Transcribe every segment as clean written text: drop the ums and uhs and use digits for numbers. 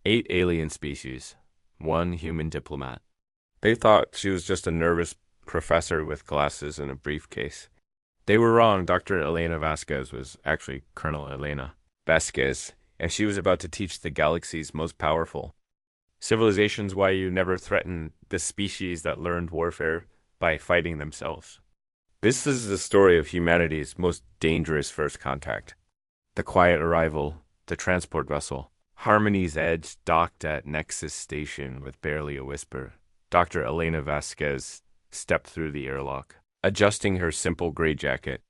8 alien species, 1 human diplomat. They thought she was just a nervous professor with glasses and a briefcase. They were wrong. Dr. Elena Vasquez was actually Colonel Elena Vasquez, and she was about to teach the galaxy's most powerful civilizations why you never threaten the species that learned warfare by fighting themselves. This is the story of humanity's most dangerous first contact. The quiet arrival, the transport vessel. Harmony's Edge docked at Nexus Station with barely a whisper. Dr. Elena Vasquez stepped through the airlock, adjusting her simple gray jacket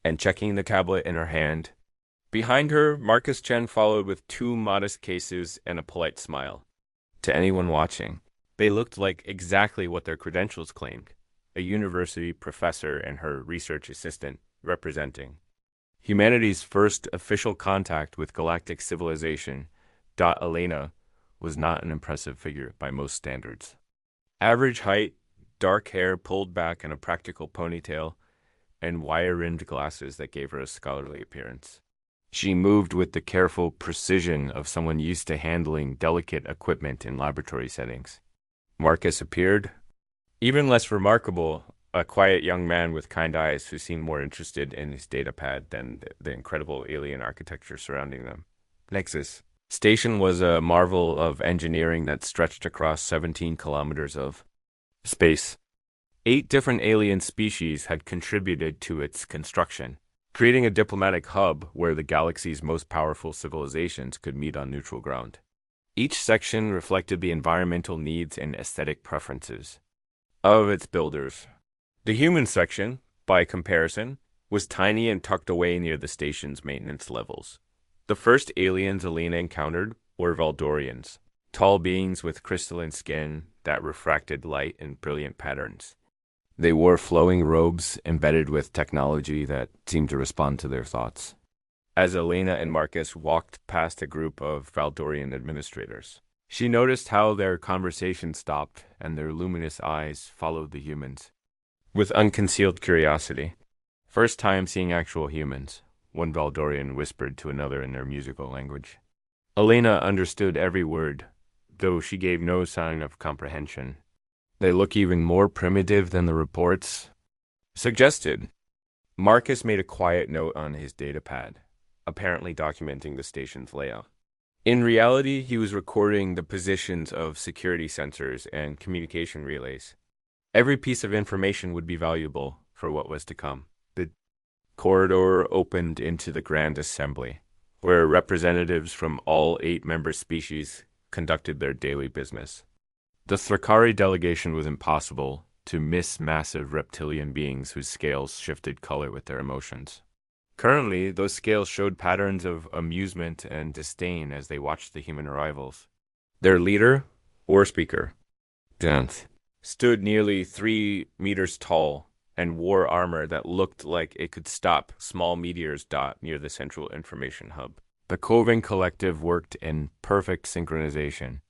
and checking the tablet in her hand. Behind her, Marcus Chen followed with 2 modest cases and a polite smile. To anyone watching, they looked like exactly what their credentials claimed, a university professor and her research assistant representing. Humanity's first official contact with galactic civilization, Elena, was not an impressive figure by most standards. Average height, dark hair pulled back in a practical ponytail, and wire-rimmed glasses that gave her a scholarly appearance. She moved with the careful precision of someone used to handling delicate equipment in laboratory settings. Marcus appeared, even less remarkable, a quiet young man with kind eyes who seemed more interested in his datapad than the incredible alien architecture surrounding them. Nexus Station was a marvel of engineering that stretched across 17 kilometers of space. 8 different alien species had contributed to its construction, creating a diplomatic hub where the galaxy's most powerful civilizations could meet on neutral ground. Each section reflected the environmental needs and aesthetic preferences of its builders. The human section, by comparison, was tiny and tucked away near the station's maintenance levels. The first aliens Elena encountered were Valdorians, tall beings with crystalline skin that refracted light in brilliant patterns. They wore flowing robes embedded with technology that seemed to respond to their thoughts. As Elena and Marcus walked past a group of Valdorian administrators, she noticed how their conversation stopped and their luminous eyes followed the humans with unconcealed curiosity. First time seeing actual humans, one Valdorian whispered to another in their musical language. Elena understood every word, though she gave no sign of comprehension. They look even more primitive than the reports suggested. Marcus made a quiet note on his datapad, apparently documenting the station's layout. In reality, he was recording the positions of security sensors and communication relays. Every piece of information would be valuable for what was to come. The corridor opened into the Grand Assembly, where representatives from all 8 member species conducted their daily business. The Thrakari delegation was impossible to miss massive reptilian beings whose scales shifted color with their emotions. Currently, those scales showed patterns of amusement and disdain as they watched the human arrivals. Their leader, or speaker, Danth, stood nearly 3 meters tall and wore armor that looked like it could stop small meteors dot near the central information hub. The Coven Collective worked in perfect synchronization.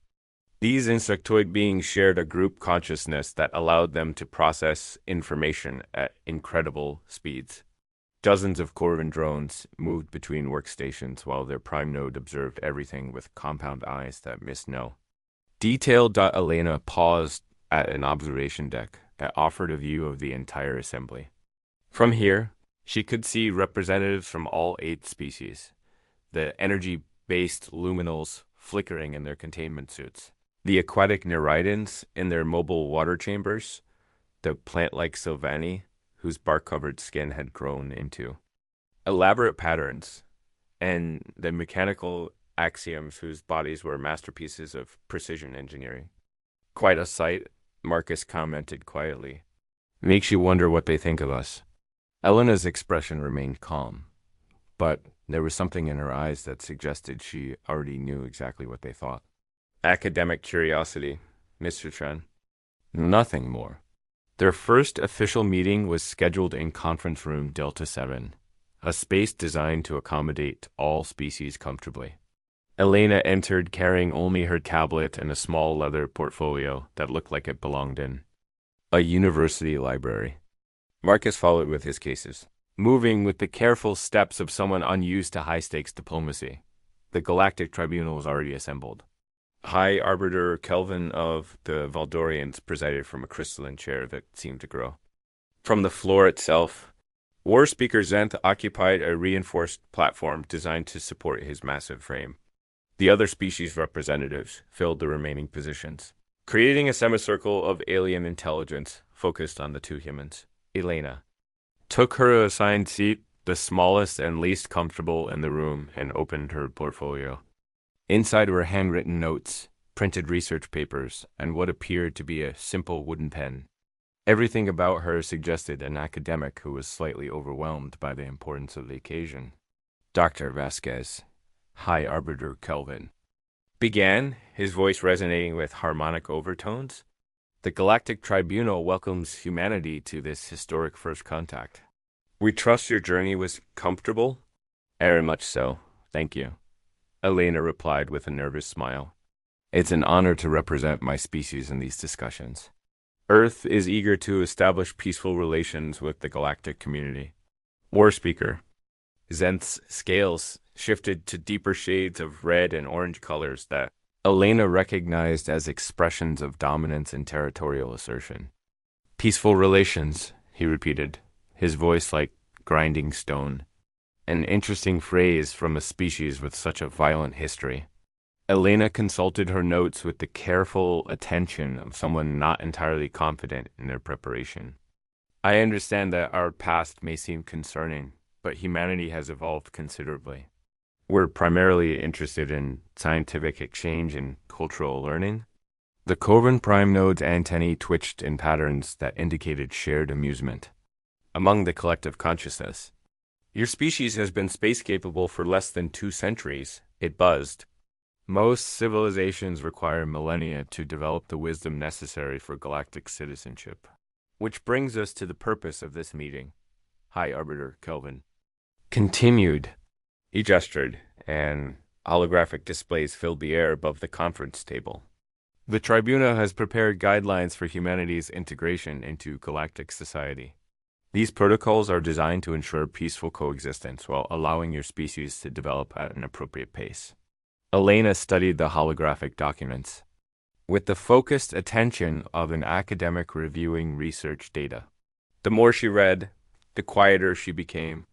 These insectoid beings shared a group consciousness that allowed them to process information at incredible speeds. Dozens of Corvin drones moved between workstations while their prime node observed everything with compound eyes that missed no. Detailed. Elena paused at an observation deck that offered a view of the entire assembly. From here, she could see representatives from all 8 species, the energy-based luminals flickering in their containment suits, the aquatic Nereidans in their mobile water chambers, the plant-like Sylvani, whose bark-covered skin had grown into elaborate patterns, and the mechanical axioms whose bodies were masterpieces of precision engineering. Quite a sight, Marcus commented quietly. Makes you wonder what they think of us. Elena's expression remained calm, but there was something in her eyes that suggested she already knew exactly what they thought. Academic curiosity, Mr. Chen. Nothing more. Their first official meeting was scheduled in Conference Room Delta 7, a space designed to accommodate all species comfortably. Elena entered carrying only her tablet and a small leather portfolio that looked like it belonged in a university library. Marcus followed with his cases, moving with the careful steps of someone unused to high-stakes diplomacy. The Galactic Tribunal was already assembled. High Arbiter Kelvin of the Valdorians presided from a crystalline chair that seemed to grow. From the floor itself, War Speaker Zenth occupied a reinforced platform designed to support his massive frame. The other species representatives filled the remaining positions, creating a semicircle of alien intelligence focused on the two humans. Elena took her assigned seat, the smallest and least comfortable in the room, and opened her portfolio. Inside were handwritten notes, printed research papers, and what appeared to be a simple wooden pen. Everything about her suggested an academic who was slightly overwhelmed by the importance of the occasion. Dr. Vasquez, High Arbiter Kelvin, began, his voice resonating with harmonic overtones. The Galactic Tribunal welcomes humanity to this historic first contact. We trust your journey was comfortable? Very much so, thank you. Elena replied with a nervous smile. It's an honor to represent my species in these discussions. Earth is eager to establish peaceful relations with the galactic community. War Speaker. Zenth's scales shifted to deeper shades of red and orange colors that Elena recognized as expressions of dominance and territorial assertion. Peaceful relations, he repeated, his voice like grinding stone. An interesting phrase from a species with such a violent history. Elena consulted her notes with the careful attention of someone not entirely confident in their preparation. I understand that our past may seem concerning, but humanity has evolved considerably. We're primarily interested in scientific exchange and cultural learning. The Coven Prime Node's antennae twitched in patterns that indicated shared amusement. Among the collective consciousness, your species has been space-capable for less than 2 centuries, it buzzed. Most civilizations require millennia to develop the wisdom necessary for galactic citizenship. Which brings us to the purpose of this meeting. High Arbiter Kelvin continued. He gestured, and holographic displays filled the air above the conference table. The Tribunal has prepared guidelines for humanity's integration into galactic society. These protocols are designed to ensure peaceful coexistence while allowing your species to develop at an appropriate pace. Elena studied the holographic documents with the focused attention of an academic reviewing research data. The more she read, the quieter she became.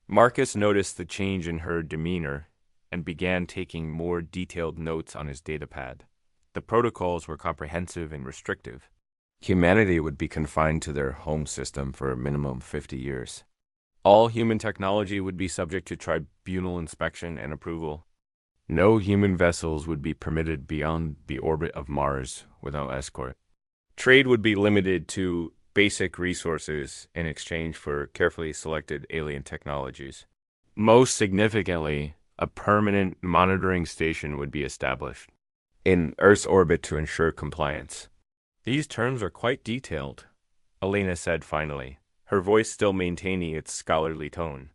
Marcus noticed the change in her demeanor and began taking more detailed notes on his datapad. The protocols were comprehensive and restrictive. Humanity would be confined to their home system for a minimum of 50 years. All human technology would be subject to tribunal inspection and approval. No human vessels would be permitted beyond the orbit of Mars without escort. Trade would be limited to basic resources in exchange for carefully selected alien technologies. Most significantly, a permanent monitoring station would be established in Earth's orbit to ensure compliance. These terms are quite detailed, Elena said finally, her voice still maintaining its scholarly tone.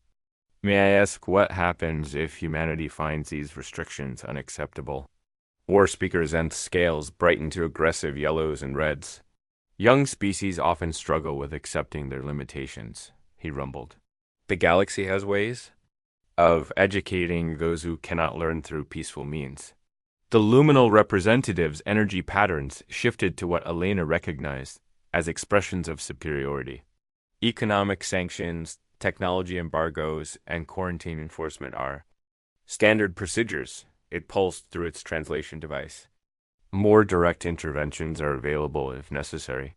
May I ask what happens if humanity finds these restrictions unacceptable? War Speaker Zenth's scales brightened to aggressive yellows and reds. Young species often struggle with accepting their limitations, he rumbled. The galaxy has ways of educating those who cannot learn through peaceful means. The luminal representative's energy patterns shifted to what Elena recognized as expressions of superiority. Economic sanctions, technology embargoes, and quarantine enforcement are standard procedures, it pulsed through its translation device. More direct interventions are available if necessary.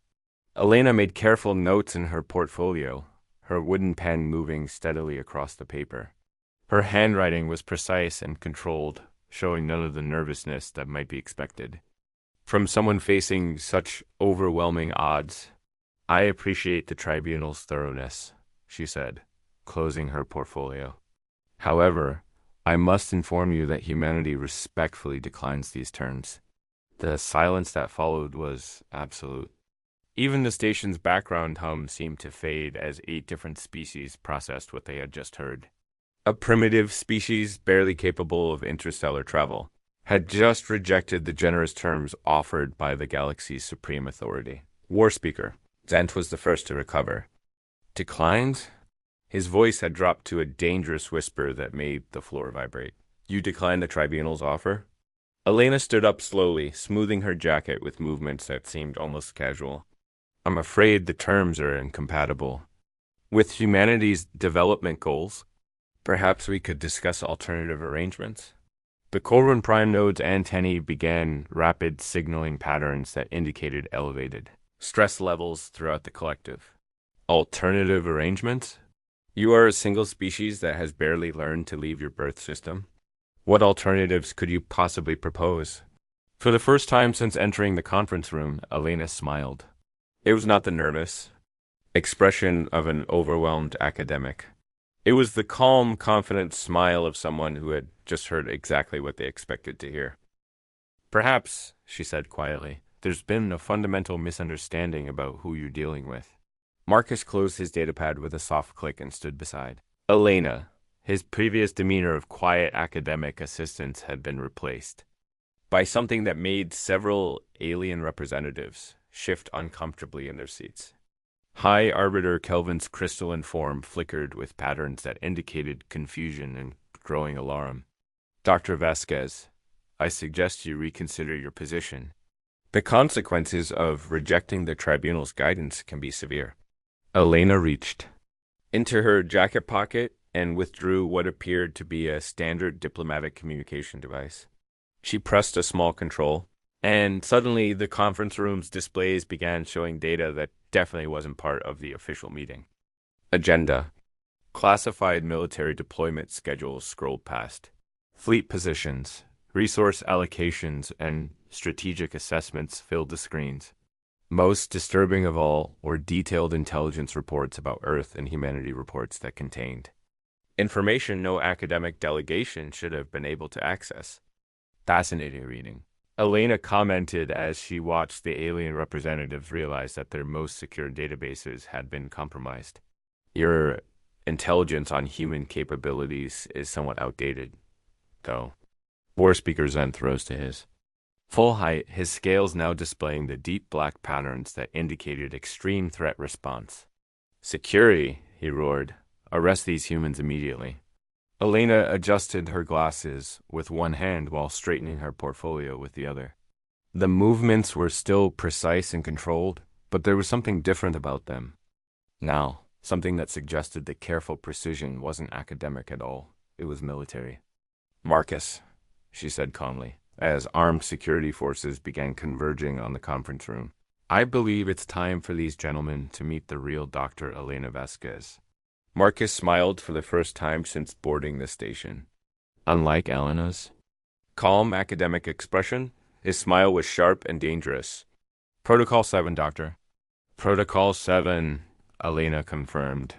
Elena made careful notes in her portfolio, her wooden pen moving steadily across the paper. Her handwriting was precise and controlled, showing none of the nervousness that might be expected. From someone facing such overwhelming odds, I appreciate the tribunal's thoroughness, she said, closing her portfolio. However, I must inform you that humanity respectfully declines these terms. The silence that followed was absolute. Even the station's background hum seemed to fade as 8 different species processed what they had just heard. A primitive species barely capable of interstellar travel had just rejected the generous terms offered by the galaxy's supreme authority. War Speaker. Zenth was the first to recover. Declined? His voice had dropped to a dangerous whisper that made the floor vibrate. You declined the tribunal's offer? Elena stood up slowly, smoothing her jacket with movements that seemed almost casual. I'm afraid the terms are incompatible with humanity's development goals. Perhaps we could discuss alternative arrangements. The Corwin prime node's antennae began rapid signaling patterns that indicated elevated stress levels throughout the collective. Alternative arrangements? You are a single species that has barely learned to leave your birth system. What alternatives could you possibly propose? For the first time since entering the conference room, Elena smiled. It was not the nervous expression of an overwhelmed academic. It was the calm, confident smile of someone who had just heard exactly what they expected to hear. Perhaps, she said quietly, there's been a fundamental misunderstanding about who you're dealing with. Marcus closed his datapad with a soft click and stood beside Elena. His previous demeanor of quiet academic assistance had been replaced by something that made several alien representatives shift uncomfortably in their seats. High Arbiter Kelvin's crystalline form flickered with patterns that indicated confusion and growing alarm. Dr. Vasquez, I suggest you reconsider your position. The consequences of rejecting the tribunal's guidance can be severe. Elena reached into her jacket pocket and withdrew what appeared to be a standard diplomatic communication device. She pressed a small control, and suddenly the conference room's displays began showing data that definitely wasn't part of the official meeting. Agenda. Classified military deployment schedules scrolled past. Fleet positions, resource allocations, and strategic assessments filled the screens. Most disturbing of all were detailed intelligence reports about Earth and humanity reports that contained information no academic delegation should have been able to access. Fascinating reading. Elena commented as she watched the alien representatives realize that their most secure databases had been compromised. Your intelligence on human capabilities is somewhat outdated, though. War Speaker Zenth rose to his full height, his scales now displaying the deep black patterns that indicated extreme threat response. Security, he roared. Arrest these humans immediately. Elena adjusted her glasses with one hand while straightening her portfolio with the other. The movements were still precise and controlled, but there was something different about them. Now, something that suggested that careful precision wasn't academic at all. It was military. Marcus, she said calmly, as armed security forces began converging on the conference room. I believe it's time for these gentlemen to meet the real Dr. Elena Vasquez. Marcus smiled for the first time since boarding the station. Unlike Elena's calm academic expression, his smile was sharp and dangerous. Protocol 7, Doctor. Protocol 7, Elena confirmed.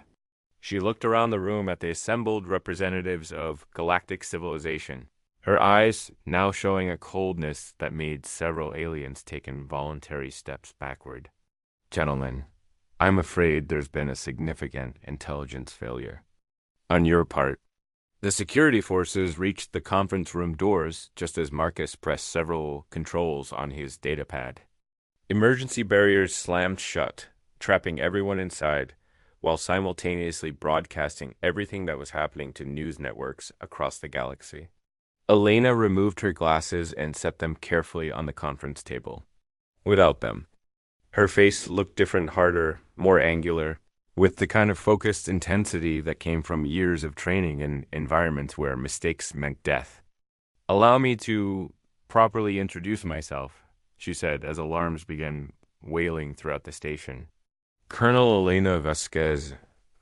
She looked around the room at the assembled representatives of galactic civilization, her eyes now showing a coldness that made several aliens take involuntary steps backward. Gentlemen, I'm afraid there's been a significant intelligence failure on your part. The security forces reached the conference room doors just as Marcus pressed several controls on his datapad. Emergency barriers slammed shut, trapping everyone inside, while simultaneously broadcasting everything that was happening to news networks across the galaxy. Elena removed her glasses and set them carefully on the conference table. Without them, her face looked different, harder, more angular, with the kind of focused intensity that came from years of training in environments where mistakes meant death. Allow me to properly introduce myself, she said as alarms began wailing throughout the station. Colonel Elena Vasquez,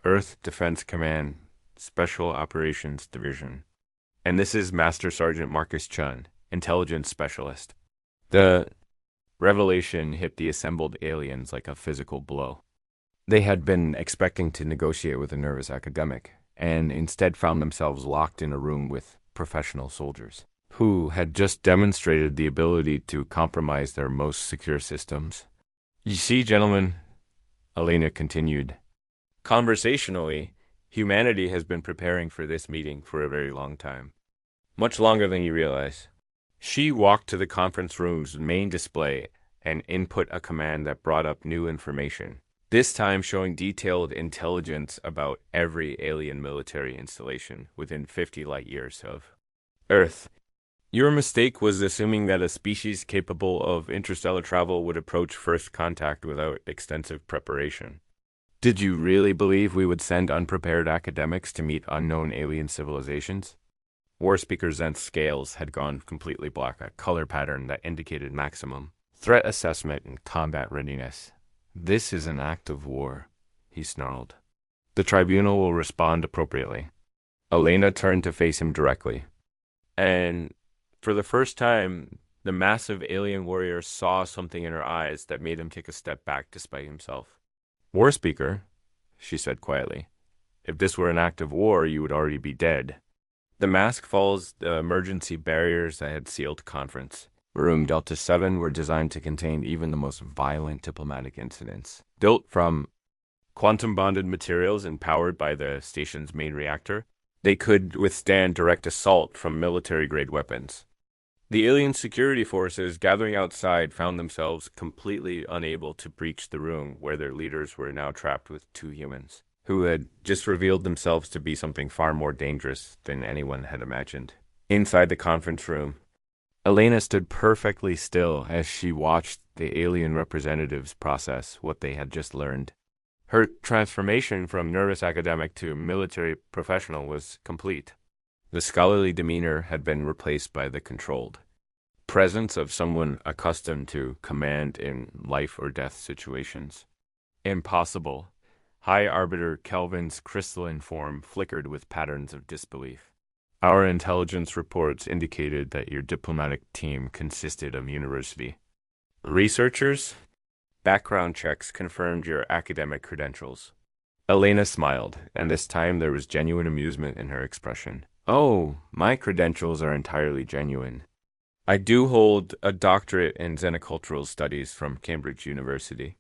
Earth Defense Command, Special Operations Division. And this is Master Sergeant Marcus Chun, Intelligence Specialist. The revelation hit the assembled aliens like a physical blow. They had been expecting to negotiate with a nervous academic, and instead found themselves locked in a room with professional soldiers, who had just demonstrated the ability to compromise their most secure systems. You see, gentlemen, Elena continued, conversationally, humanity has been preparing for this meeting for a very long time. Much longer than you realize. She walked to the conference room's main display and input a command that brought up new information, this time showing detailed intelligence about every alien military installation within 50 light years of Earth. Your mistake was assuming that a species capable of interstellar travel would approach first contact without extensive preparation. Did you really believe we would send unprepared academics to meet unknown alien civilizations? War Speaker Zent's scales had gone completely black, a color pattern that indicated maximum threat assessment and combat readiness. This is an act of war, he snarled. The tribunal will respond appropriately. Elena turned to face him directly. And for the first time, the massive alien warrior saw something in her eyes that made him take a step back despite himself. War Speaker, she said quietly, if this were an act of war, you would already be dead. The mask follows the emergency barriers that had sealed conference. Room Delta 7 were designed to contain even the most violent diplomatic incidents. Built from quantum-bonded materials and powered by the station's main reactor, they could withstand direct assault from military-grade weapons. The alien security forces gathering outside found themselves completely unable to breach the room where their leaders were now trapped with two humans, who had just revealed themselves to be something far more dangerous than anyone had imagined. Inside the conference room, Elena stood perfectly still as she watched the alien representatives process what they had just learned. Her transformation from nervous academic to military professional was complete. The scholarly demeanor had been replaced by the controlled presence of someone accustomed to command in life or death situations. Impossible. High Arbiter Kelvin's crystalline form flickered with patterns of disbelief. Our intelligence reports indicated that your diplomatic team consisted of university researchers. Background checks confirmed your academic credentials. Elena smiled, and this time there was genuine amusement in her expression. Oh, my credentials are entirely genuine. I do hold a doctorate in xenocultural studies from Cambridge University.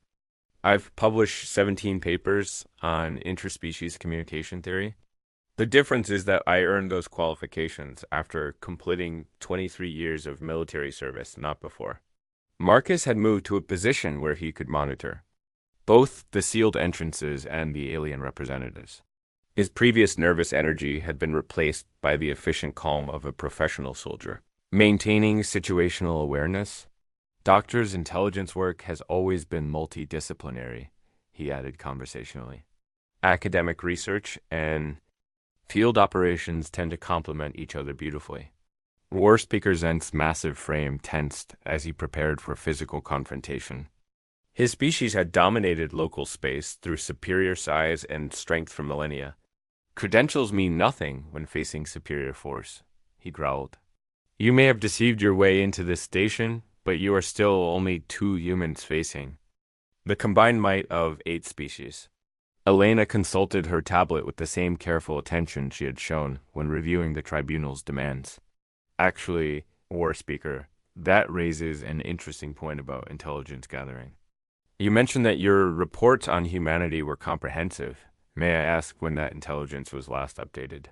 I've published 17 papers on interspecies communication theory. The difference is that I earned those qualifications after completing 23 years of military service, not before. Marcus had moved to a position where he could monitor both the sealed entrances and the alien representatives. His previous nervous energy had been replaced by the efficient calm of a professional soldier. Maintaining situational awareness. Doctor's intelligence work has always been multidisciplinary, he added conversationally. Academic research and field operations tend to complement each other beautifully. War Speaker Zent's massive frame tensed as he prepared for physical confrontation. His species had dominated local space through superior size and strength for millennia. Credentials mean nothing when facing superior force, he growled. You may have deceived your way into this station, but you are still only two humans facing the combined might of 8 species. Elena consulted her tablet with the same careful attention she had shown when reviewing the tribunal's demands. Actually, War Speaker, that raises an interesting point about intelligence gathering. You mentioned that your reports on humanity were comprehensive. May I ask when that intelligence was last updated?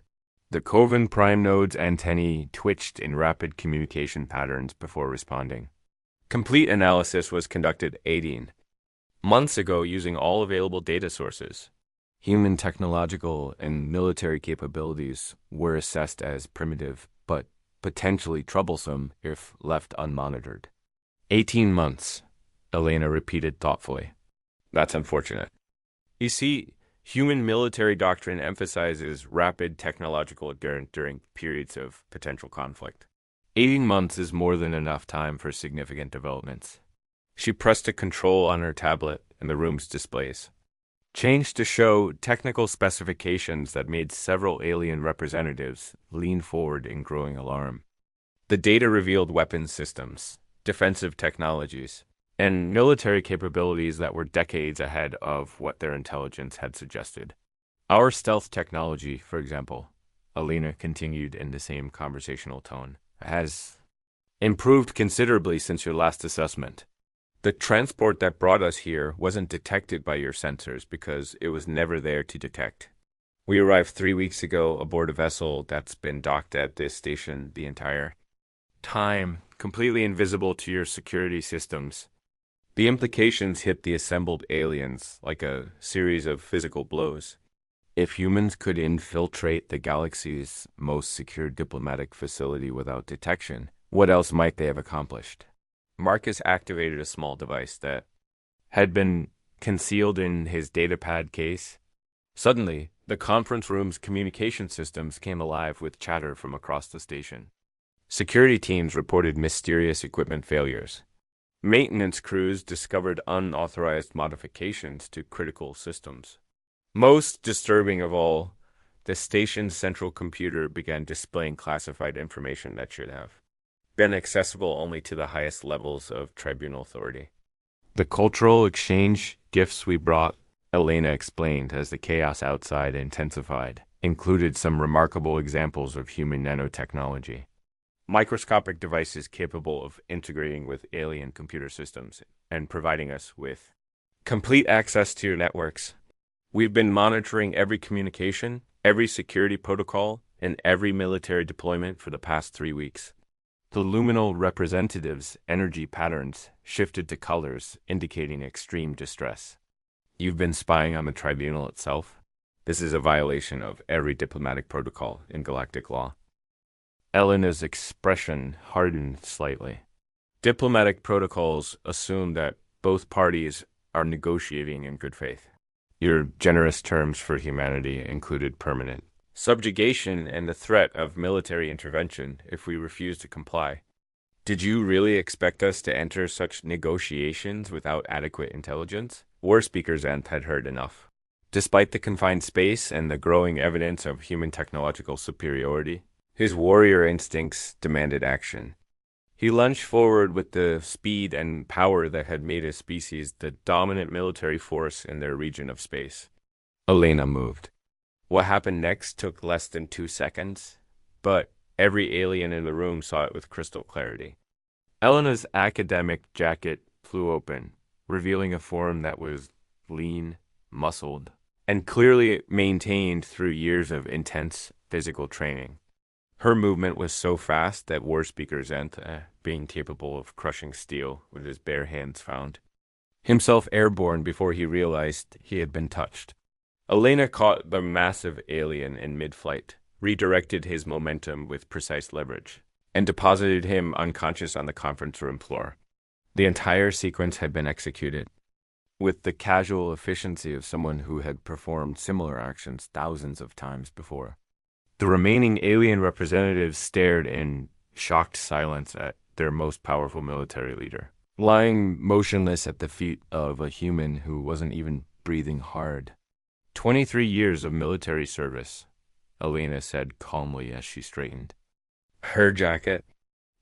The Coven prime node's antennae twitched in rapid communication patterns before responding. Complete analysis was conducted 18 months ago using all available data sources. Human technological and military capabilities were assessed as primitive, but potentially troublesome if left unmonitored. 18 months, Elena repeated thoughtfully. That's unfortunate. You see, human military doctrine emphasizes rapid technological adherence during periods of potential conflict. 18 months is more than enough time for significant developments. She pressed a control on her tablet and the room's displays. Changed to show technical specifications that made several alien representatives lean forward in growing alarm. The data revealed weapons systems, defensive technologies, and military capabilities that were decades ahead of what their intelligence had suggested. Our stealth technology, for example, Elena continued in the same conversational tone, has improved considerably since your last assessment. The transport that brought us here wasn't detected by your sensors because it was never there to detect. We arrived 3 weeks ago aboard a vessel that's been docked at this station the entire time, completely invisible to your security systems. The implications hit the assembled aliens like a series of physical blows. If humans could infiltrate the galaxy's most secure diplomatic facility without detection, what else might they have accomplished? Marcus activated a small device that had been concealed in his datapad case. Suddenly, the conference room's communication systems came alive with chatter from across the station. Security teams reported mysterious equipment failures. Maintenance crews discovered unauthorized modifications to critical systems. Most disturbing of all, the station's central computer began displaying classified information that should have been accessible only to the highest levels of tribunal authority. The cultural exchange gifts we brought, Elena explained as the chaos outside intensified, included some remarkable examples of human nanotechnology. Microscopic devices capable of integrating with alien computer systems and providing us with complete access to your networks. We've been monitoring every communication, every security protocol, and every military deployment for the past 3 weeks. The luminal representative's energy patterns shifted to colors, indicating extreme distress. You've been spying on the tribunal itself? This is a violation of every diplomatic protocol in galactic law. Elena's expression hardened slightly. Diplomatic protocols assume that both parties are negotiating in good faith. Your generous terms for humanity included permanent subjugation and the threat of military intervention if we refuse to comply. Did you really expect us to enter such negotiations without adequate intelligence? War Speaker Zenth had heard enough. Despite the confined space and the growing evidence of human technological superiority, his warrior instincts demanded action. He lunged forward with the speed and power that had made his species the dominant military force in their region of space. Elena moved. What happened next took less than 2 seconds, but every alien in the room saw it with crystal clarity. Elena's academic jacket flew open, revealing a form that was lean, muscled, and clearly maintained through years of intense physical training. Her movement was so fast that War Speaker Zenth, being capable of crushing steel with his bare hands, found himself airborne before he realized he had been touched. Elena caught the massive alien in mid-flight, redirected his momentum with precise leverage, and deposited him unconscious on the conference room floor. The entire sequence had been executed with the casual efficiency of someone who had performed similar actions thousands of times before. The remaining alien representatives stared in shocked silence at their most powerful military leader, lying motionless at the feet of a human who wasn't even breathing hard. 23 years of military service, Elena said calmly as she straightened her jacket,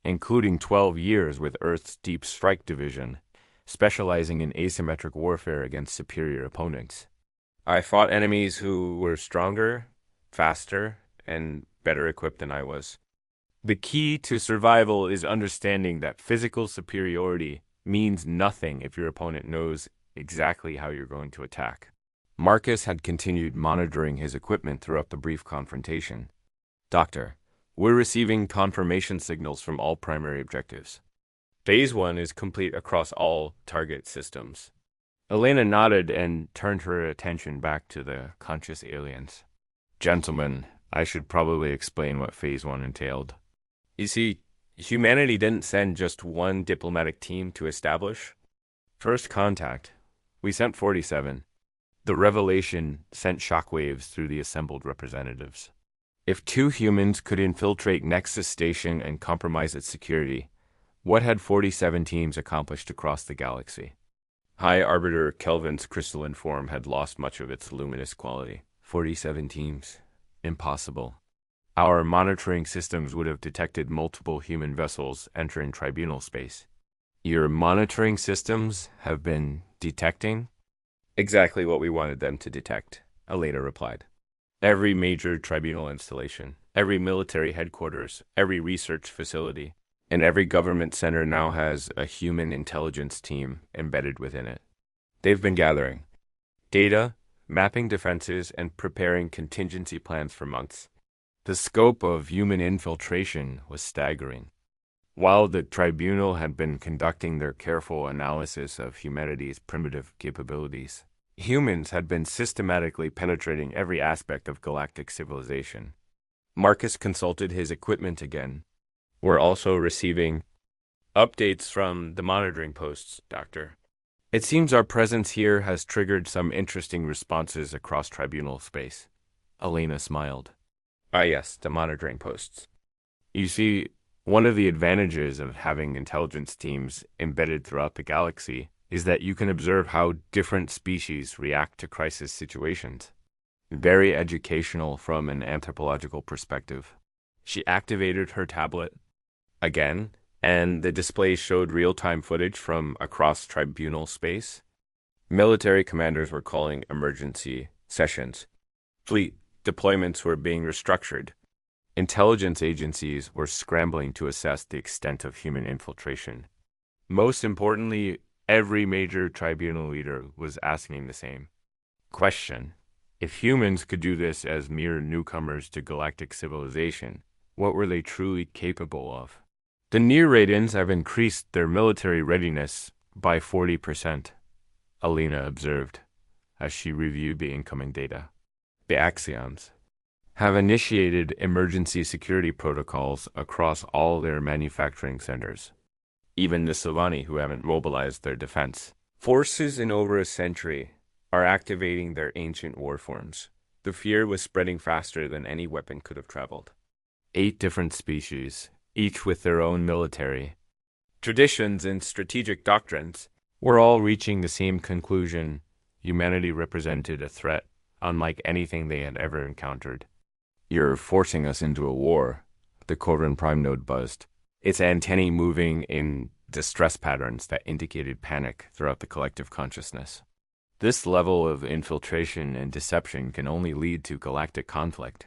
including 12 years with Earth's Deep Strike Division, specializing in asymmetric warfare against superior opponents. I fought enemies who were stronger, faster, and better equipped than I was. The key to survival is understanding that physical superiority means nothing if your opponent knows exactly how you're going to attack. Marcus had continued monitoring his equipment throughout the brief confrontation. Doctor, we're receiving confirmation signals from all primary objectives. Phase 1 is complete across all target systems. Elena nodded and turned her attention back to the conscious aliens. Gentlemen, I should probably explain what Phase 1 entailed. You see, humanity didn't send just one diplomatic team to establish first contact. We sent 47. The revelation sent shockwaves through the assembled representatives. If 2 humans could infiltrate Nexus Station and compromise its security, what had 47 teams accomplished across the galaxy? High Arbiter Kelvin's crystalline form had lost much of its luminous quality. 47 teams. Impossible. Our monitoring systems would have detected multiple human vessels entering tribunal space. Your monitoring systems have been detecting? Exactly what we wanted them to detect, Elena replied. Every major tribunal installation, every military headquarters, every research facility, and every government center now has a human intelligence team embedded within it. They've been gathering data, mapping defenses, and preparing contingency plans for months. The scope of human infiltration was staggering. While the tribunal had been conducting their careful analysis of humanity's primitive capabilities, Humans had been systematically penetrating every aspect of galactic civilization. Marcus consulted his equipment again. We're also receiving updates from the monitoring posts, Doctor. It seems our presence here has triggered some interesting responses across tribunal space. Elena smiled. Ah, yes, the monitoring posts. You see, one of the advantages of having intelligence teams embedded throughout the galaxy is that you can observe how different species react to crisis situations. Very educational from an anthropological perspective. She activated her tablet again, and the display showed real-time footage from across tribunal space. Military commanders were calling emergency sessions. Fleet deployments were being restructured. Intelligence agencies were scrambling to assess the extent of human infiltration. Most importantly, every major tribunal leader was asking the same question. If humans could do this as mere newcomers to galactic civilization, what were they truly capable of? The Near-Radians have increased their military readiness by 40%, Alina observed, as she reviewed the incoming data. The Axions have initiated emergency security protocols across all their manufacturing centers. Even the Silvani, who haven't mobilized their defense. Forces in over a century are activating their ancient war forms. The fear was spreading faster than any weapon could have traveled. 8 different species, each with their own military, traditions, and strategic doctrines, were all reaching the same conclusion: humanity represented a threat unlike anything they had ever encountered. You're forcing us into a war, the Corvin Prime node buzzed, its antennae moving in distress patterns that indicated panic throughout the collective consciousness. This level of infiltration and deception can only lead to galactic conflict.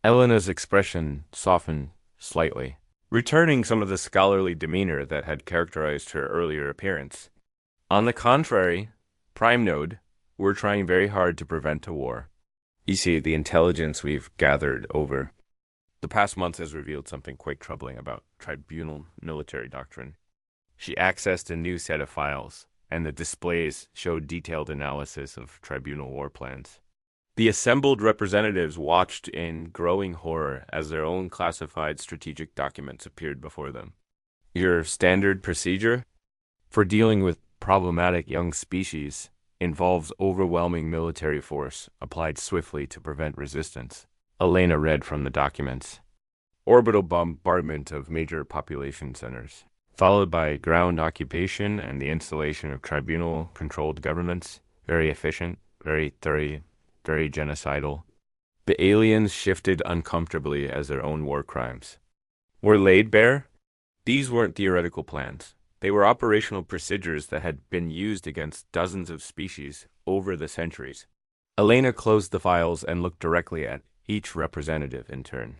Elena's expression softened slightly, returning some of the scholarly demeanor that had characterized her earlier appearance. On the contrary, Prime Node, we're trying very hard to prevent a war. You see, the intelligence we've gathered over the past month has revealed something quite troubling about tribunal military doctrine. She accessed a new set of files, and the displays showed detailed analysis of tribunal war plans. The assembled representatives watched in growing horror as their own classified strategic documents appeared before them. Your standard procedure for dealing with problematic young species involves overwhelming military force applied swiftly to prevent resistance. Elena read from the documents. Orbital bombardment of major population centers, followed by ground occupation and the installation of tribunal-controlled governments. Very efficient, very thorough, very genocidal. The aliens shifted uncomfortably as their own war crimes were laid bare. These weren't theoretical plans. They were operational procedures that had been used against dozens of species over the centuries. Elena closed the files and looked directly at each representative in turn.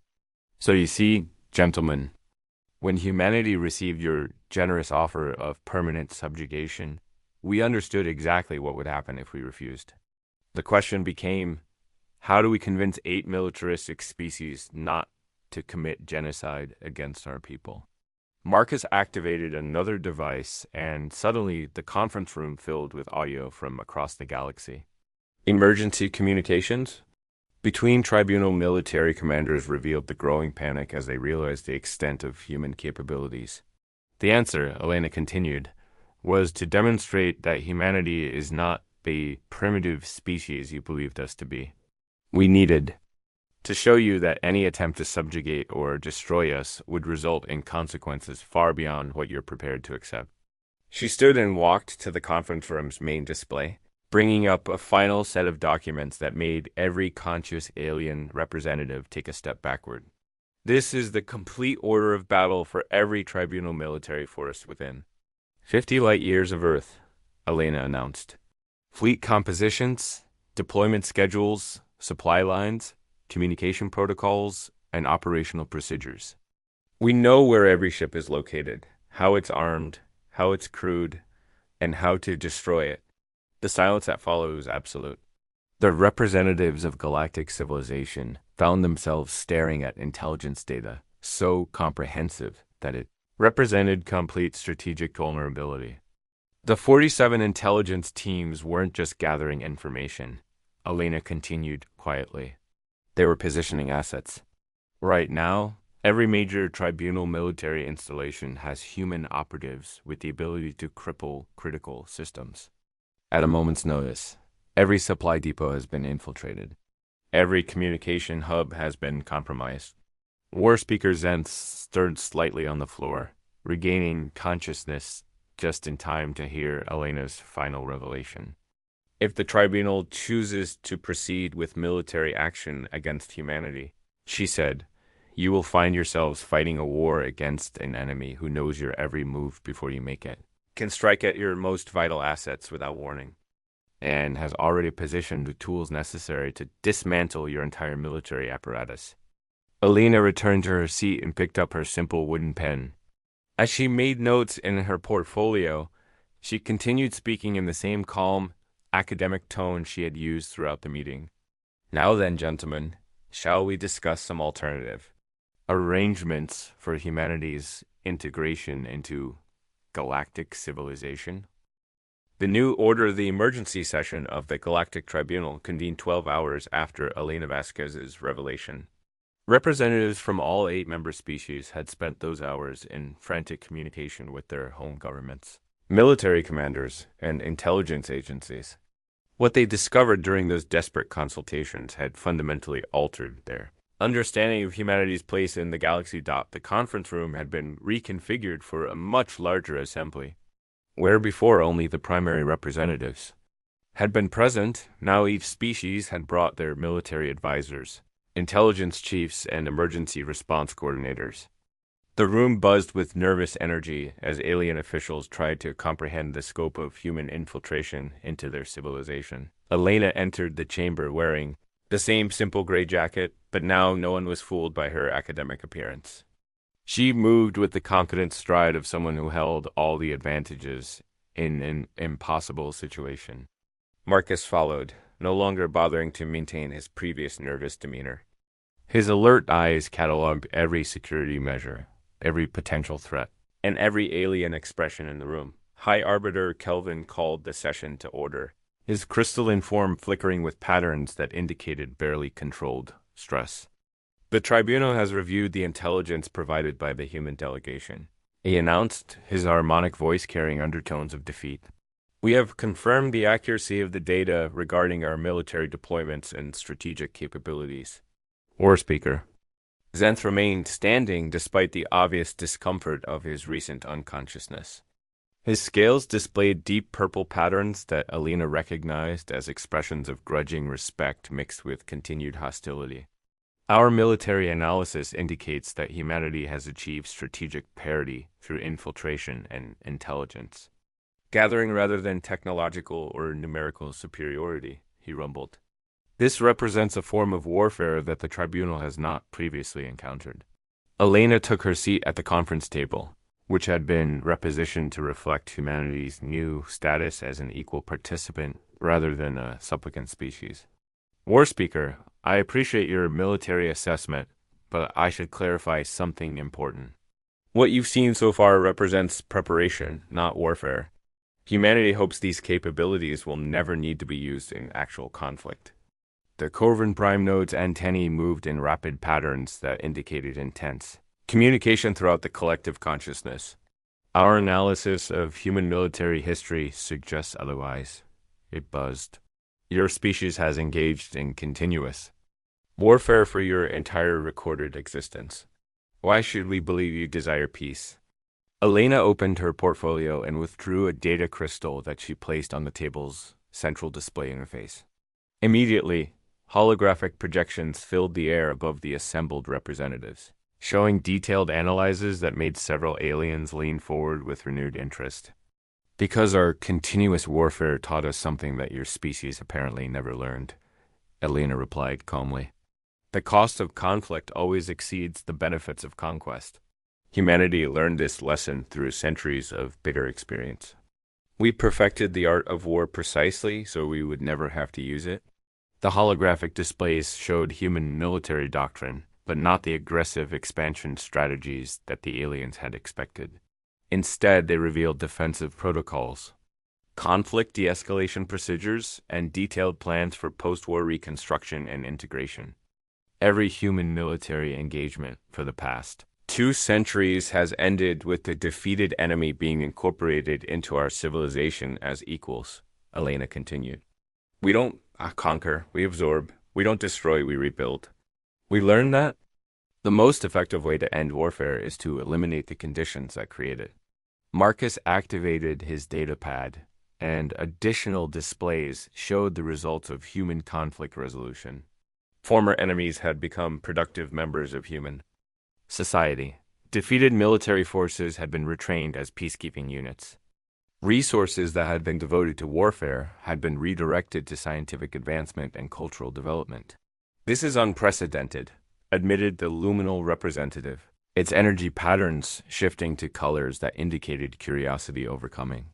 So you see, gentlemen, when humanity received your generous offer of permanent subjugation, we understood exactly what would happen if we refused. The question became, how do we convince 8 militaristic species not to commit genocide against our people? Marcus activated another device, and suddenly the conference room filled with audio from across the galaxy. Emergency communications between tribunal military commanders revealed the growing panic as they realized the extent of human capabilities. The answer, Elena continued, was to demonstrate that humanity is not the primitive species you believed us to be. We needed to show you that any attempt to subjugate or destroy us would result in consequences far beyond what you're prepared to accept. She stood and walked to the conference room's main display, bringing up a final set of documents that made every conscious alien representative take a step backward. This is the complete order of battle for every tribunal military force within 50 light years of Earth, Elena announced. Fleet compositions, deployment schedules, supply lines, communication protocols, and operational procedures. We know where every ship is located, how it's armed, how it's crewed, and how to destroy it. The silence that followed was absolute. The representatives of galactic civilization found themselves staring at intelligence data so comprehensive that it represented complete strategic vulnerability. The 47 intelligence teams weren't just gathering information, Elena continued quietly. They were positioning assets. Right now, every major tribunal military installation has human operatives with the ability to cripple critical systems. At a moment's notice, every supply depot has been infiltrated. Every communication hub has been compromised. War Speaker Zenth stirred slightly on the floor, regaining consciousness just in time to hear Elena's final revelation. If the tribunal chooses to proceed with military action against humanity, she said, you will find yourselves fighting a war against an enemy who knows your every move before you make it, can strike at your most vital assets without warning, and has already positioned the tools necessary to dismantle your entire military apparatus. Elena returned to her seat and picked up her simple wooden pen. As she made notes in her portfolio, she continued speaking in the same calm, academic tone she had used throughout the meeting. Now then, gentlemen, shall we discuss some alternative arrangements for humanity's integration into galactic civilization? The new order of the emergency session of the Galactic Tribunal convened 12 hours after Elena Vasquez's revelation. Representatives from all 8 member species had spent those hours in frantic communication with their home governments, military commanders, and intelligence agencies. What they discovered during those desperate consultations had fundamentally altered their understanding of humanity's place in the galaxy. The conference room had been reconfigured for a much larger assembly, where before only the primary representatives had been present. Now each species had brought their military advisors, intelligence chiefs, and emergency response coordinators. The room buzzed with nervous energy as alien officials tried to comprehend the scope of human infiltration into their civilization. Elena entered the chamber wearing the same simple gray jacket, but now no one was fooled by her academic appearance. She moved with the confident stride of someone who held all the advantages in an impossible situation. Marcus followed, no longer bothering to maintain his previous nervous demeanor. His alert eyes cataloged every security measure, every potential threat, and every alien expression in the room. High Arbiter Kelvin called the session to order, his crystalline form flickering with patterns that indicated barely controlled stress. The tribunal has reviewed the intelligence provided by the human delegation, he announced, his harmonic voice carrying undertones of defeat. We have confirmed the accuracy of the data regarding our military deployments and strategic capabilities. War Speaker. Zenth remained standing despite the obvious discomfort of his recent unconsciousness. His scales displayed deep purple patterns that Elena recognized as expressions of grudging respect mixed with continued hostility. Our military analysis indicates that humanity has achieved strategic parity through infiltration and intelligence. Gathering rather than technological or numerical superiority, he rumbled. This represents a form of warfare that the tribunal has not previously encountered. Elena took her seat at the conference table, which had been repositioned to reflect humanity's new status as an equal participant rather than a supplicant species. War Speaker, I appreciate your military assessment, but I should clarify something important. What you've seen so far represents preparation, not warfare. Humanity hopes these capabilities will never need to be used in actual conflict. The Corvin Prime Node's antennae moved in rapid patterns that indicated intense communication throughout the collective consciousness. Our analysis of human military history suggests otherwise. It buzzed. Your species has engaged in continuous warfare for your entire recorded existence. Why should we believe you desire peace? Elena opened her portfolio and withdrew a data crystal that she placed on the table's central display interface. Immediately, holographic projections filled the air above the assembled representatives, showing detailed analyses that made several aliens lean forward with renewed interest. Because our continuous warfare taught us something that your species apparently never learned, Elena replied calmly. The cost of conflict always exceeds the benefits of conquest. Humanity learned this lesson through centuries of bitter experience. We perfected the art of war precisely so we would never have to use it. The holographic displays showed human military doctrine, but not the aggressive expansion strategies that the aliens had expected. Instead, they revealed defensive protocols, conflict de-escalation procedures, and detailed plans for post-war reconstruction and integration. Every human military engagement for the past 2 centuries has ended with the defeated enemy being incorporated into our civilization as equals, Elena continued. We don't conquer, we absorb. We don't destroy, we rebuild. We learned that the most effective way to end warfare is to eliminate the conditions that create it. Marcus activated his data pad, and additional displays showed the results of human conflict resolution. Former enemies had become productive members of human society. Defeated military forces had been retrained as peacekeeping units. Resources that had been devoted to warfare had been redirected to scientific advancement and cultural development. This is unprecedented, admitted the luminal representative, its energy patterns shifting to colors that indicated curiosity overcoming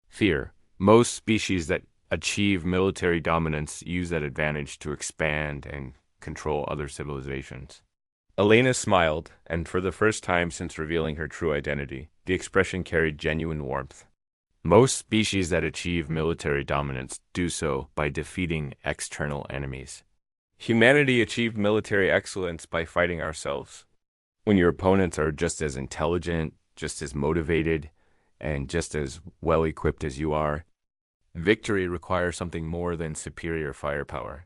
fear. Most species that achieve military dominance use that advantage to expand and control other civilizations. Elena smiled, and for the first time since revealing her true identity, the expression carried genuine warmth. Most species that achieve military dominance do so by defeating external enemies. Humanity achieved military excellence by fighting ourselves. When your opponents are just as intelligent, just as motivated, and just as well-equipped as you are, victory requires something more than superior firepower.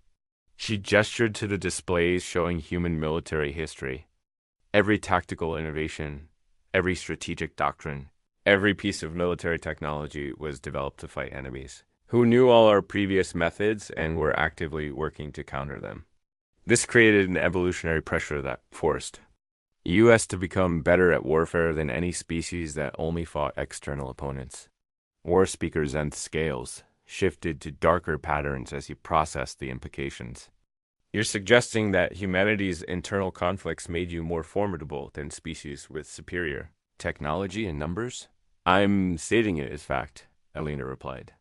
She gestured to the displays showing human military history. Every tactical innovation, every strategic doctrine, every piece of military technology was developed to fight enemies, who knew all our previous methods and were actively working to counter them. This created an evolutionary pressure that forced the U.S. to become better at warfare than any species that only fought external opponents. War Speaker Zenth's scales shifted to darker patterns as he processed the implications. You're suggesting that humanity's internal conflicts made you more formidable than species with superior technology and numbers? I'm stating it as fact, Elena replied.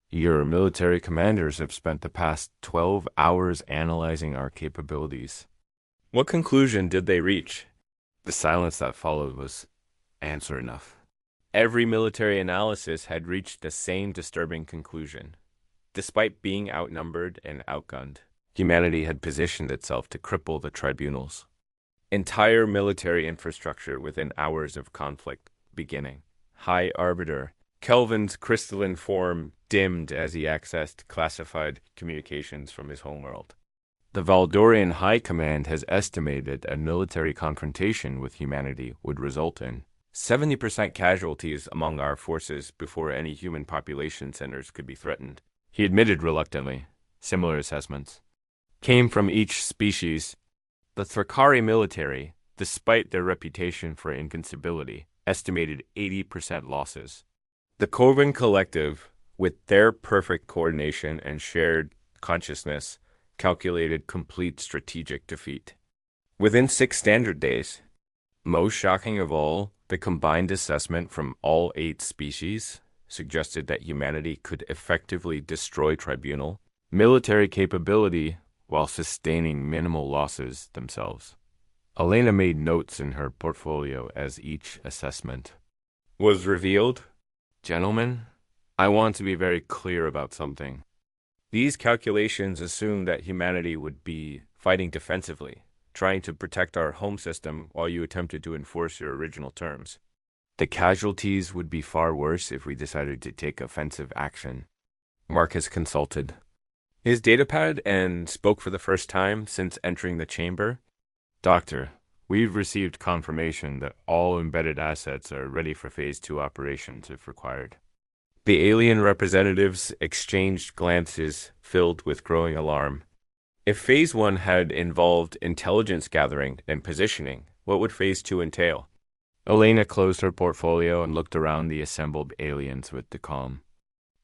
Your military commanders have spent the past 12 hours analyzing our capabilities. What conclusion did they reach? The silence that followed was answer enough. Every military analysis had reached the same disturbing conclusion. Despite being outnumbered and outgunned, humanity had positioned itself to cripple the tribunals. Entire military infrastructure within hours of conflict beginning. High Arbiter, Kelvin's crystalline form dimmed as he accessed classified communications from his homeworld. The Valdorian High Command has estimated a military confrontation with humanity would result in 70% casualties among our forces before any human population centers could be threatened. He admitted reluctantly. Similar assessments came from each species. The Thrakari military, despite their reputation for invincibility, estimated 80% losses. The Coven Collective, with their perfect coordination and shared consciousness, calculated complete strategic defeat. Within 6 standard days, most shocking of all, the combined assessment from all 8 species suggested that humanity could effectively destroy Tribunal military capability while sustaining minimal losses themselves. Elena made notes in her portfolio as each assessment was revealed. Gentlemen, I want to be very clear about something. These calculations assume that humanity would be fighting defensively, trying to protect our home system while you attempted to enforce your original terms. The casualties would be far worse if we decided to take offensive action. Marcus consulted his datapad and spoke for the first time since entering the chamber. Doctor, we've received confirmation that all embedded assets are ready for Phase 2 operations if required. The alien representatives exchanged glances filled with growing alarm. If Phase 1 had involved intelligence gathering and positioning, what would Phase 2 entail? Elena closed her portfolio and looked around the assembled aliens with the calm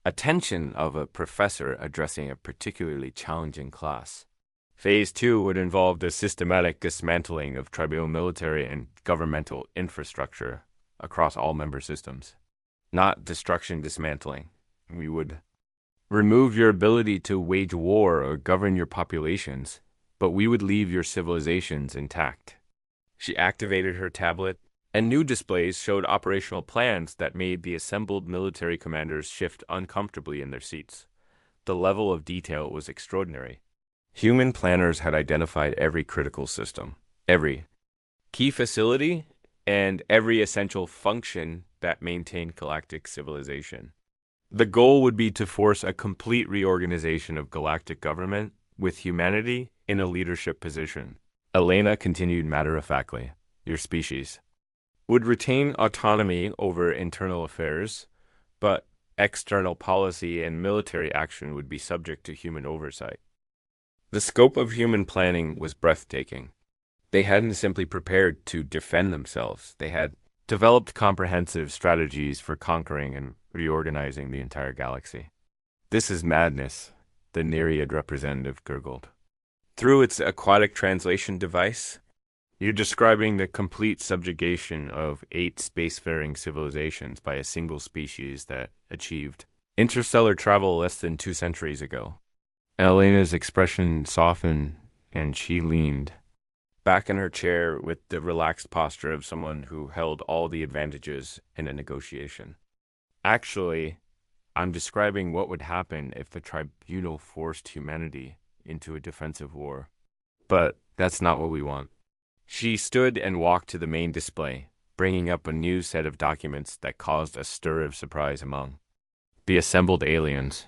attention of a professor addressing a particularly challenging class. Phase 2 would involve the systematic dismantling of tribal military and governmental infrastructure across all member systems. Not destruction dismantling. We would remove your ability to wage war or govern your populations, but we would leave your civilizations intact. She activated her tablet and new displays showed operational plans that made the assembled military commanders shift uncomfortably in their seats. The level of detail was extraordinary. Human planners had identified every critical system, every key facility, and every essential function that maintained galactic civilization. The goal would be to force a complete reorganization of galactic government with humanity in a leadership position. Elena continued matter-of-factly, "Your species would retain autonomy over internal affairs, but external policy and military action would be subject to human oversight." The scope of human planning was breathtaking. They hadn't simply prepared to defend themselves. They had developed comprehensive strategies for conquering and reorganizing the entire galaxy. "This is madness," the Nereid representative gurgled. "Through its aquatic translation device, you're describing the complete subjugation of 8 spacefaring civilizations by a single species that achieved interstellar travel less than 2 centuries ago." Elena's expression softened, and she leaned back in her chair with the relaxed posture of someone who held all the advantages in a negotiation. "Actually, I'm describing what would happen if the tribunal forced humanity into a defensive war. But that's not what we want." She stood and walked to the main display, bringing up a new set of documents that caused a stir of surprise among the assembled aliens.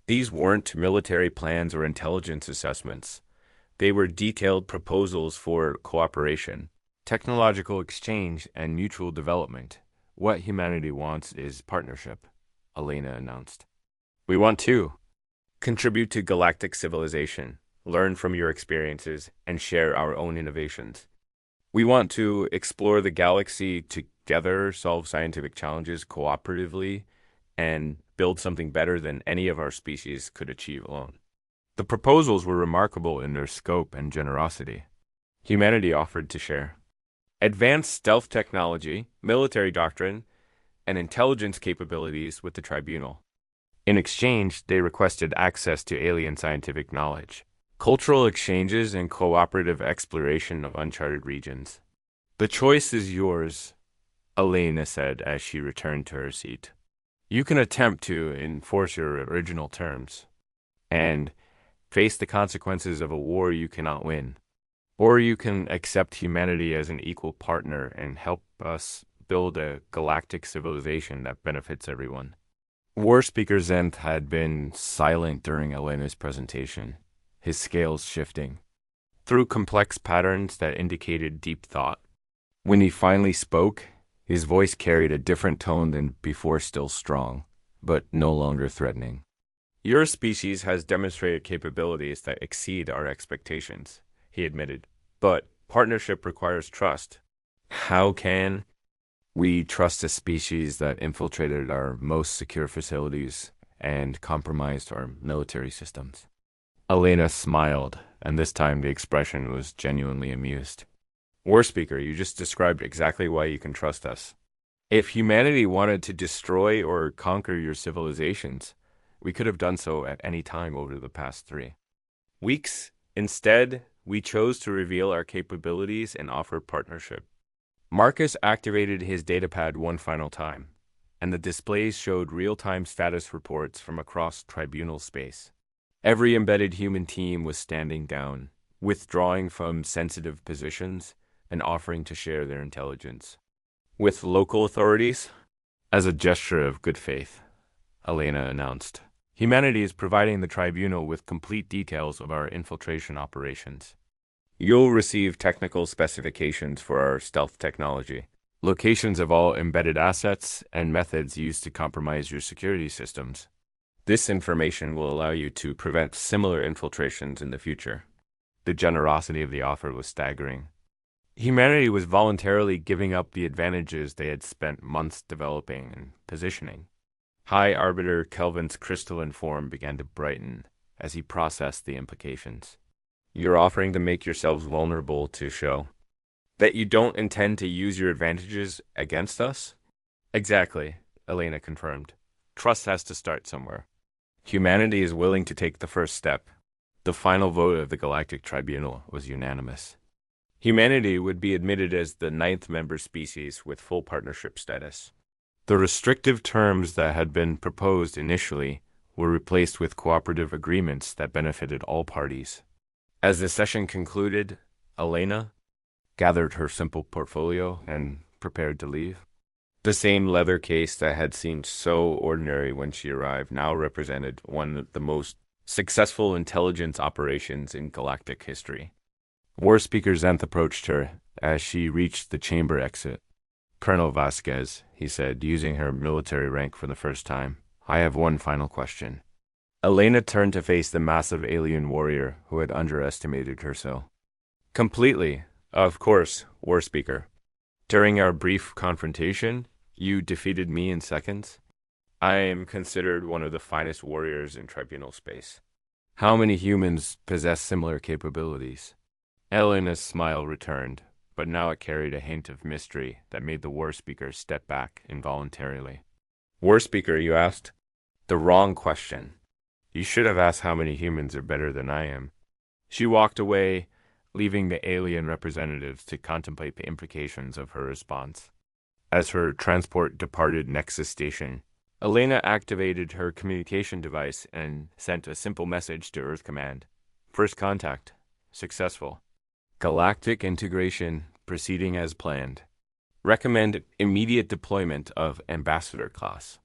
These weren't military plans or intelligence assessments. They were detailed proposals for cooperation, technological exchange, and mutual development. "What humanity wants is partnership," Elena announced. "We want to contribute to galactic civilization, learn from your experiences, and share our own innovations. We want to explore the galaxy together, solve scientific challenges cooperatively, and build something better than any of our species could achieve alone." The proposals were remarkable in their scope and generosity. Humanity offered to share advanced stealth technology, military doctrine, and intelligence capabilities with the tribunal. In exchange, they requested access to alien scientific knowledge, cultural exchanges, and cooperative exploration of uncharted regions. "The choice is yours," Elena said as she returned to her seat. "You can attempt to enforce your original terms and face the consequences of a war you cannot win. Or you can accept humanity as an equal partner and help us build a galactic civilization that benefits everyone." War Speaker Zenth had been silent during Elena's presentation, his scales shifting through complex patterns that indicated deep thought. When he finally spoke, his voice carried a different tone than before, still strong, but no longer threatening. "Your species has demonstrated capabilities that exceed our expectations," he admitted. "But partnership requires trust. How can we trust a species that infiltrated our most secure facilities and compromised our military systems?" Elena smiled, and this time the expression was genuinely amused. "War Speaker, you just described exactly why you can trust us. If humanity wanted to destroy or conquer your civilizations, we could have done so at any time over the past 3 weeks. Instead, we chose to reveal our capabilities and offer partnership." Marcus activated his datapad one final time, and the displays showed real-time status reports from across tribunal space. Every embedded human team was standing down, withdrawing from sensitive positions and offering to share their intelligence with local authorities. "As a gesture of good faith," Elena announced, "humanity is providing the tribunal with complete details of our infiltration operations. You'll receive technical specifications for our stealth technology, locations of all embedded assets, and methods used to compromise your security systems. This information will allow you to prevent similar infiltrations in the future." The generosity of the offer was staggering. Humanity was voluntarily giving up the advantages they had spent months developing and positioning. High Arbiter Kelvin's crystalline form began to brighten as he processed the implications. "You're offering to make yourselves vulnerable to show that you don't intend to use your advantages against us?" "Exactly," Elena confirmed. "Trust has to start somewhere. Humanity is willing to take the first step." The final vote of the Galactic Tribunal was unanimous. Humanity would be admitted as the ninth member species with full partnership status. The restrictive terms that had been proposed initially were replaced with cooperative agreements that benefited all parties. As the session concluded, Elena gathered her simple portfolio and prepared to leave. The same leather case that had seemed so ordinary when she arrived now represented one of the most successful intelligence operations in galactic history. War Speaker Zenth approached her as she reached the chamber exit. "Colonel Vasquez," he said, using her military rank for the first time, "I have one final question." Elena turned to face the massive alien warrior who had underestimated her so. "Completely. Of course, War Speaker. During our brief confrontation, you defeated me in seconds. I am considered one of the finest warriors in tribunal space. How many humans possess similar capabilities?" Elena's smile returned, but now it carried a hint of mystery that made the War Speaker step back involuntarily. "War Speaker, you asked the wrong question. You should have asked how many humans are better than I am." She walked away, leaving the alien representatives to contemplate the implications of her response. As her transport departed Nexus Station, Elena activated her communication device and sent a simple message to Earth Command. "First contact. Successful. Galactic integration proceeding as planned. Recommend immediate deployment of Ambassador class.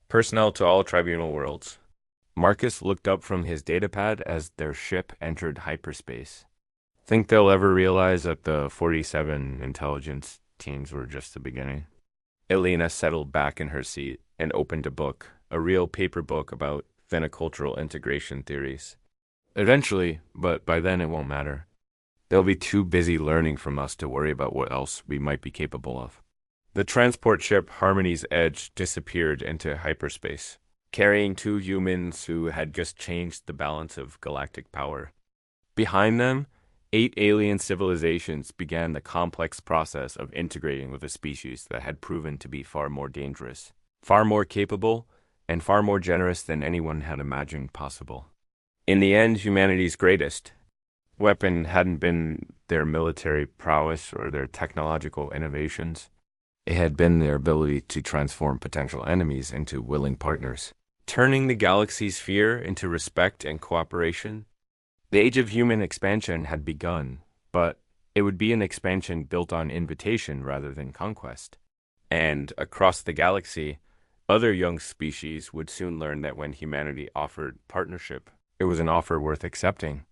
Personnel to all tribunal worlds." Marcus looked up from his datapad as their ship entered hyperspace. "Think they'll ever realize that the 47 intelligence teams were just the beginning?" Elena settled back in her seat and opened a book, a real paper book about vinicultural integration theories. "Eventually, but by then it won't matter. They'll be too busy learning from us to worry about what else we might be capable of." The transport ship Harmony's Edge disappeared into hyperspace, carrying two humans who had just changed the balance of galactic power. Behind them, 8 alien civilizations began the complex process of integrating with a species that had proven to be far more dangerous, far more capable, and far more generous than anyone had imagined possible. In the end, humanity's greatest weapon hadn't been their military prowess or their technological innovations. It had been their ability to transform potential enemies into willing partners, turning the galaxy's fear into respect and cooperation. The age of human expansion had begun, but it would be an expansion built on invitation rather than conquest. And across the galaxy, other young species would soon learn that when humanity offered partnership, it was an offer worth accepting.